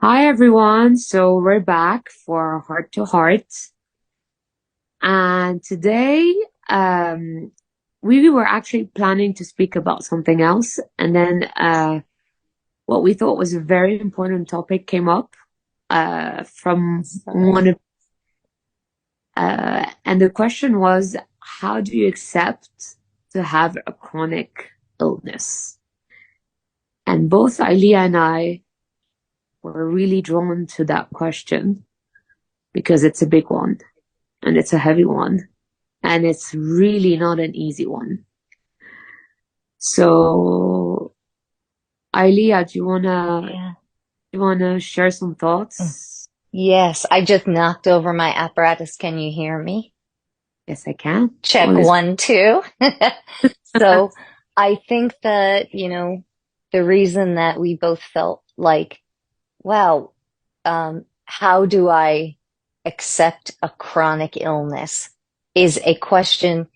Hi everyone. So we're back for Heart to Heart. And today, um, we were actually planning to speak about something else. And then, what we thought was a very important topic came up, from one of, and the question was, how do you accept to have a chronic illness? And both Ilea and I were really drawn to that question because it's a big one and it's a heavy one. And it's really not an easy one. So, Ilea, Yeah. do you wanna share some Mm. thoughts? Yes, I just knocked over my apparatus. Can you hear me? Yes, I can. All Check is one, two. So I think that, the reason that we both felt like, wow, how do I accept a chronic illness is a question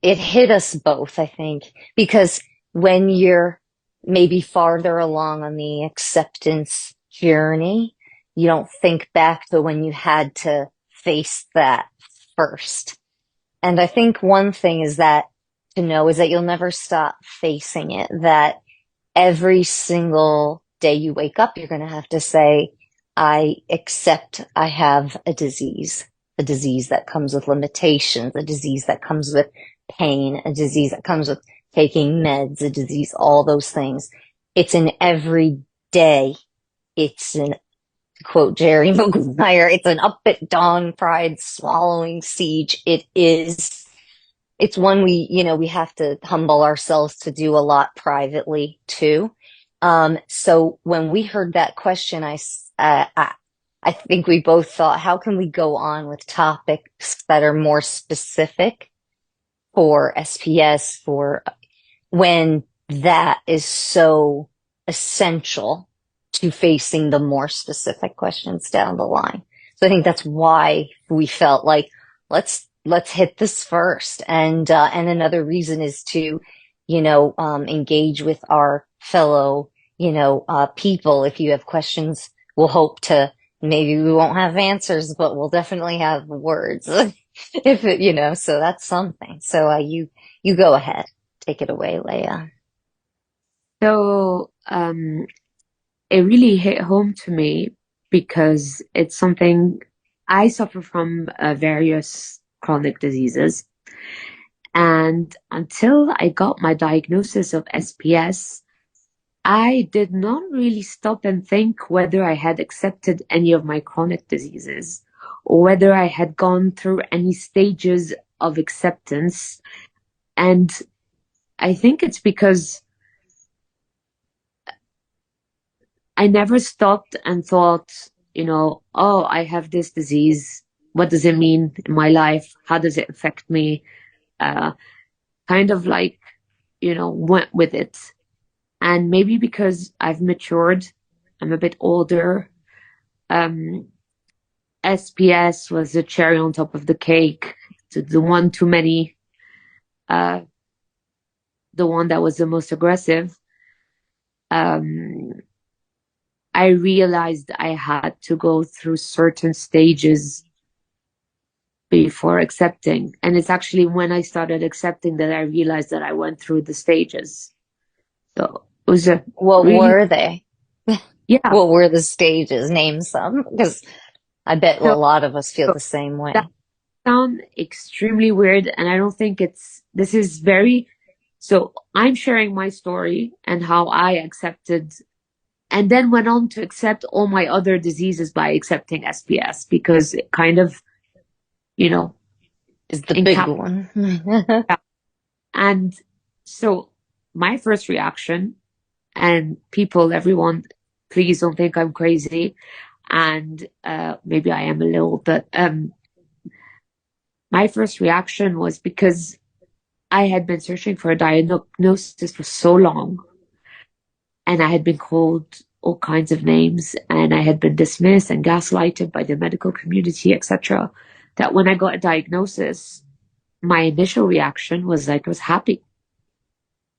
it hit us both, I think, because when you're maybe farther along on the acceptance journey, you don't think back to when you had to face that first. And I think one thing is that to know is that you'll never stop facing it, that every single day you wake up, you're going to have to say, I accept I have a disease that comes with limitations, a disease that comes with pain, a disease that comes with taking meds, a disease, all those things. It's an every day. It's an, to quote Jerry Maguire, it's an up at dawn pride swallowing siege. It's one we have to humble ourselves to do a lot privately too. So when we heard that question, I think we both thought, how can we go on with topics that are more specific for SPS for when that is so essential to facing the more specific questions down the line. So I think that's why we felt like let's hit this first. And another reason is to, engage with our fellow, people. If you have questions, we'll hope to maybe we won't have answers, but we'll definitely have words. If it, so that's something. So you go ahead. Take it away, Leia. so it really hit home to me because it's something I suffer from, various chronic diseases. And until I got my diagnosis of SPS, I did not really stop and think whether I had accepted any of my chronic diseases or whether I had gone through any stages of acceptance. And I think it's because I never stopped and thought, oh, I have this disease. What does it mean in my life? How does it affect me? Uh, kind of like, went with it. And maybe because I've matured, I'm a bit older. Um, SPS was the cherry on top of the cake, the one too many, uh, the one that was the most aggressive. Um, I realized I had to go through certain stages before accepting. And it's actually when I started accepting that I realized that I went through the stages. So it was a What really, were they? yeah. What were the stages? Name some, because I bet a So, lot of us feel so the same that way. sound extremely weird. And I don't think this is very, so I'm sharing my story and how I accepted and then went on to accept all my other diseases by accepting SPS because it kind of, you know, Is the big encapsulated. one. And so my first reaction, and people, everyone, please don't think I'm crazy. And maybe I am a little, but my first reaction was because I had been searching for a diagnosis for so long and I had been called all kinds of names and I had been dismissed and gaslighted by the medical community, etc. That when I got a diagnosis, my initial reaction was like I was happy.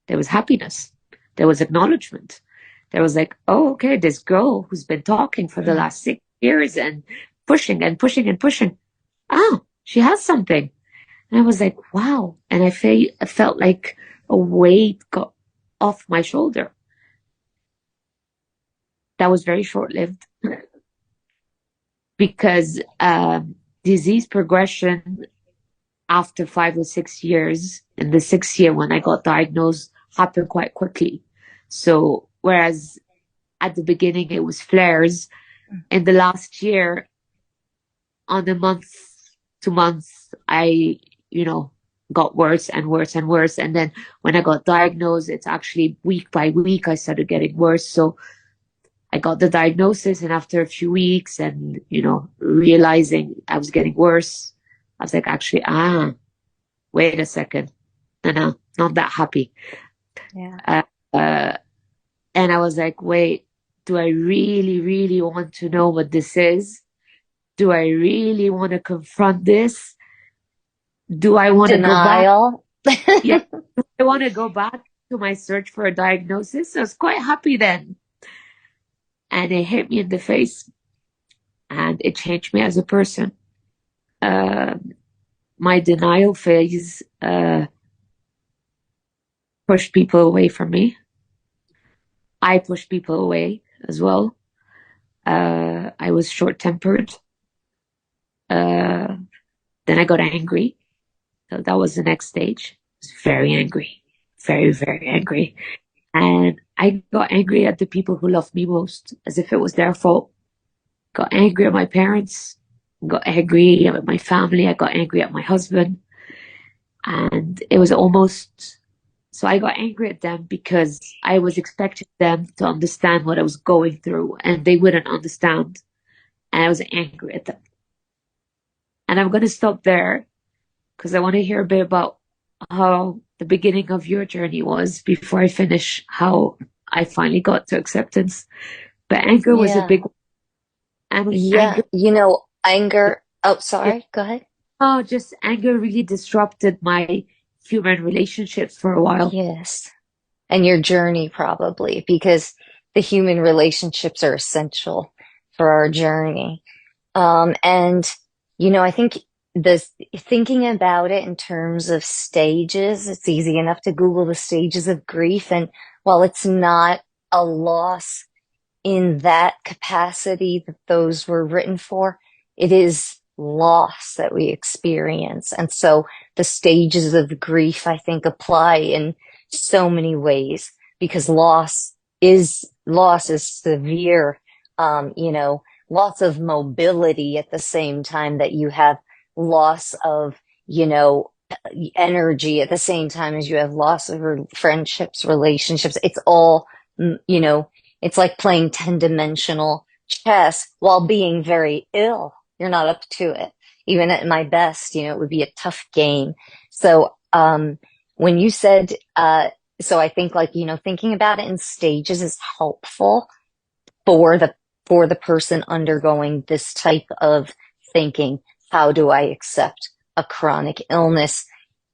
There was happiness. There was acknowledgement. There was like, oh, okay, this girl who's been talking for the last 6 years and pushing and pushing and pushing. Ah, she has something. And I was like, wow. And I felt like a weight got off my shoulder. That was very short lived because disease progression after 5 or 6 years, in the 6th year when I got diagnosed, happened quite quickly. So, whereas at the beginning it was flares, in the last year, on a month to month, I, you know, got worse and worse and worse. And then when I got diagnosed, it's actually week by week, I started getting worse. So I got the diagnosis, and after a few weeks and, realizing I was getting worse, I was like, actually, wait a second. No, not that happy. Yeah. Uh, and I was like, wait, do I really, really want to know what this is? Do I really want to confront this? Do I want to go back? Denial. Yeah, I want to go back to my search for a diagnosis. So I was quite happy then. And it hit me in the face and it changed me as a person. Uh, my denial phase pushed people away from me. I pushed people away as well. I was short tempered. Then I got angry. So that was the next stage. I was very angry, very, very angry. And I got angry at the people who loved me most, as if it was their fault. Got angry at my parents, got angry at my family, I got angry at my husband. And it was almost, so I got angry at them because I was expecting them to understand what I was going through and they wouldn't understand. And I was angry at them. And I'm going to stop there because I want to hear a bit about how the beginning of your journey was before I finish how I finally got to acceptance. But anger was a Yeah. big one. And Yeah. anger, Anger. Oh, yeah, sorry. Go ahead. oh, just anger really disrupted my human relationships for a while. Yes. And your journey probably, because the human relationships are essential for our journey. And I think this thinking about it in terms of stages, it's easy enough to Google the stages of grief. And while it's not a loss in that capacity that those were written for, it is loss that we experience. And so the stages of grief, I think, apply in so many ways because loss is severe. Lots of mobility at the same time that you have loss of, energy at the same time as you have loss of friendships, relationships. It's all, you know, it's like playing 10-dimensional chess while being very ill. You're not up to it. Even at my best, it would be a tough game. So, when you said, so I think like, thinking about it in stages is helpful for the person undergoing this type of thinking. How do I accept a chronic illness?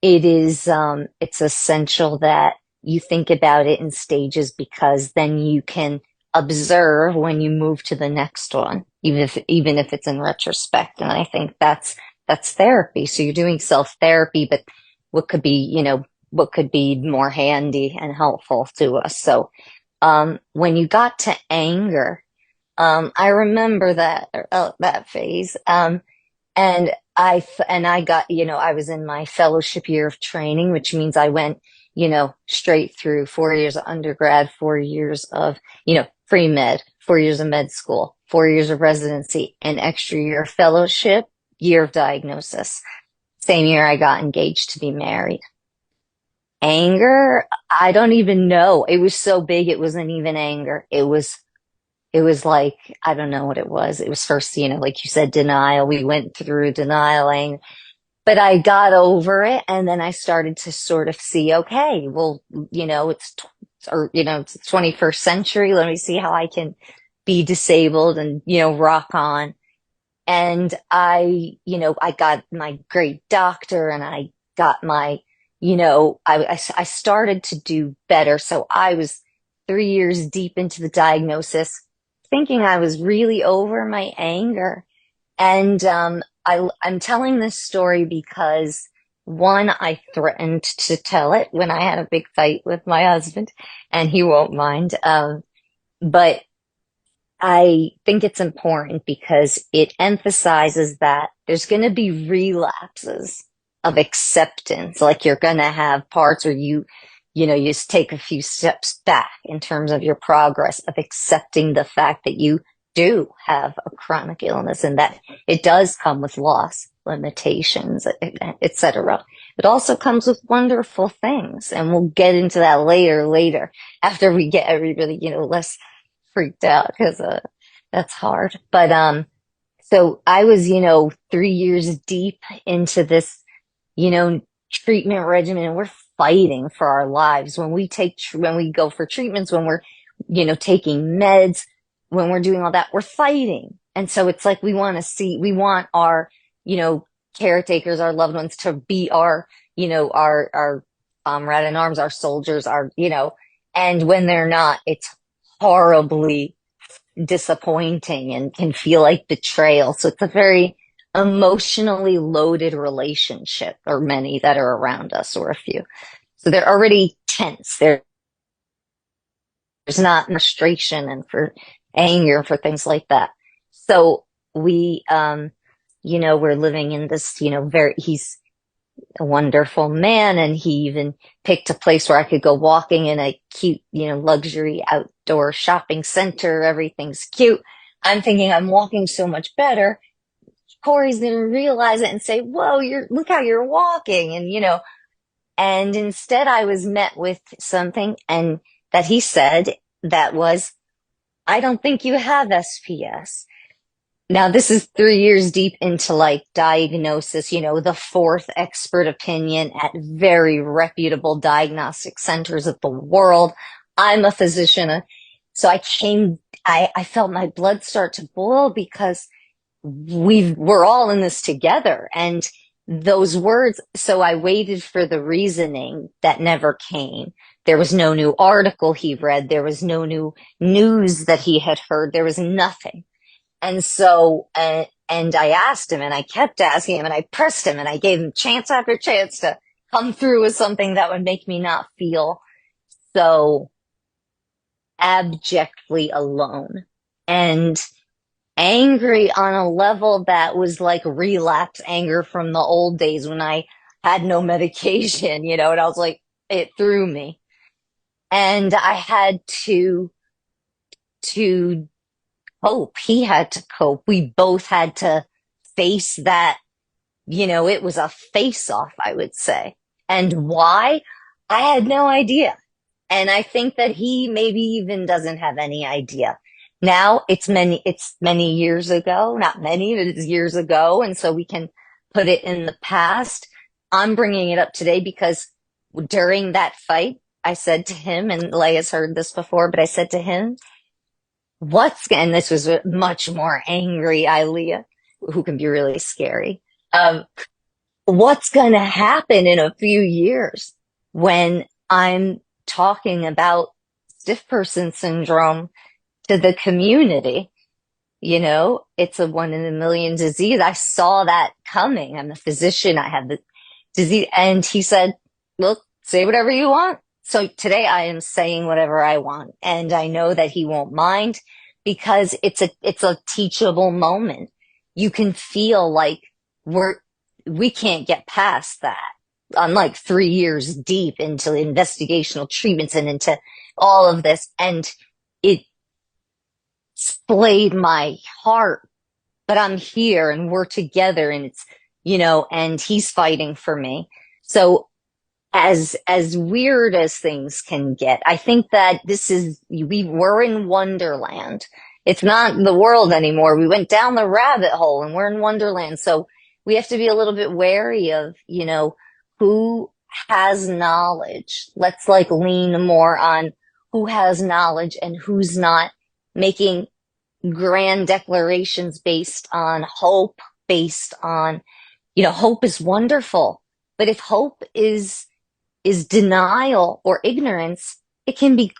It's essential that you think about it in stages because then you can observe when you move to the next one, even if it's in retrospect. And I think that's therapy. So you're doing self therapy, but what could be more handy and helpful to us. So when you got to anger, I remember that phase. And I got, I was in my fellowship year of training, which means I went, straight through 4 years of undergrad, 4 years of, pre-med, 4 years of med school, 4 years of residency, an extra year of fellowship, year of diagnosis. Same year I got engaged to be married. Anger, I don't even know. It was so big, it wasn't even anger. It was like, I don't know what it was. It was first, like you said, denial. We went through denial, anger, but I got over it. And then I started to sort of see, okay, well, it's the 21st century. Let me see how I can be disabled and, rock on. And I got my great doctor and I got my, I started to do better. So I was 3 years deep into the diagnosis, thinking I was really over my anger. And I'm telling this story because one, I threatened to tell it when I had a big fight with my husband, and he won't mind. But I think it's important because it emphasizes that there's going to be relapses of acceptance. Like you're going to have parts where you just take a few steps back in terms of your progress of accepting the fact that you do have a chronic illness and that it does come with loss, limitations, etc. It also comes with wonderful things. And we'll get into that later, after we get everybody, less freaked out because that's hard. But so I was, 3 years deep into this, you know, treatment regimen, and we're fighting for our lives when we go for treatments, when we're, taking meds, when we're doing all that, we're fighting. And so it's like we want our, caretakers, our loved ones to be our, our comrade in arms, our soldiers, and when they're not, it's horribly disappointing and can feel like betrayal. So it's a very emotionally loaded relationship, or many that are around us, or a few. So they're already tense. There's not frustration and for anger for things like that. So we're living in this, he's a wonderful man, and he even picked a place where I could go walking in a cute, luxury outdoor shopping center. Everything's cute. I'm thinking I'm walking so much better. Corey's gonna realize it and say, "Whoa, look how you're walking," and instead I was met with something and that he said that was, "I don't think you have SPS." Now, this is 3 years deep into like diagnosis, the fourth expert opinion at very reputable diagnostic centers of the world. I'm a physician. So I felt my blood start to boil because we're all in this together. And those words, so I waited for the reasoning that never came. There was no new article he read. There was no new news that he had heard. There was nothing. And so, and I asked him, and I kept asking him, and I pressed him, and I gave him chance after chance to come through with something that would make me not feel so abjectly alone and angry on a level that was like relapse anger from the old days when I had no medication, and I was like, it threw me. And I had to cope. He had to cope. We both had to face that. It was a face off, I would say. And why? I had no idea. And I think that he maybe even doesn't have any idea. Now it's many years ago, not many, but it's years ago. And so we can put it in the past. I'm bringing it up today because during that fight, I said to him, and Leia's heard this before, but I said to him, and this was a much more angry Ilea, who can be really scary. What's going to happen in a few years when I'm talking about stiff person syndrome to the community? It's a 1 in a million disease. I saw that coming. I'm a physician. I have the disease. And he said, look, say whatever you want. So today I am saying whatever I want. And I know that he won't mind because it's a teachable moment. You can feel like we can't get past that. I'm like 3 years deep into investigational treatments and into all of this. And it splayed my heart, but I'm here and we're together, and it's, and he's fighting for me. So as weird as things can get, I think that we're in Wonderland. It's not the world anymore. We went down the rabbit hole and we're in Wonderland. So we have to be a little bit wary of, who has knowledge. Let's like lean more on who has knowledge and who's not making grand declarations based on hope, based on, hope is wonderful. But if hope is denial or ignorance, it can be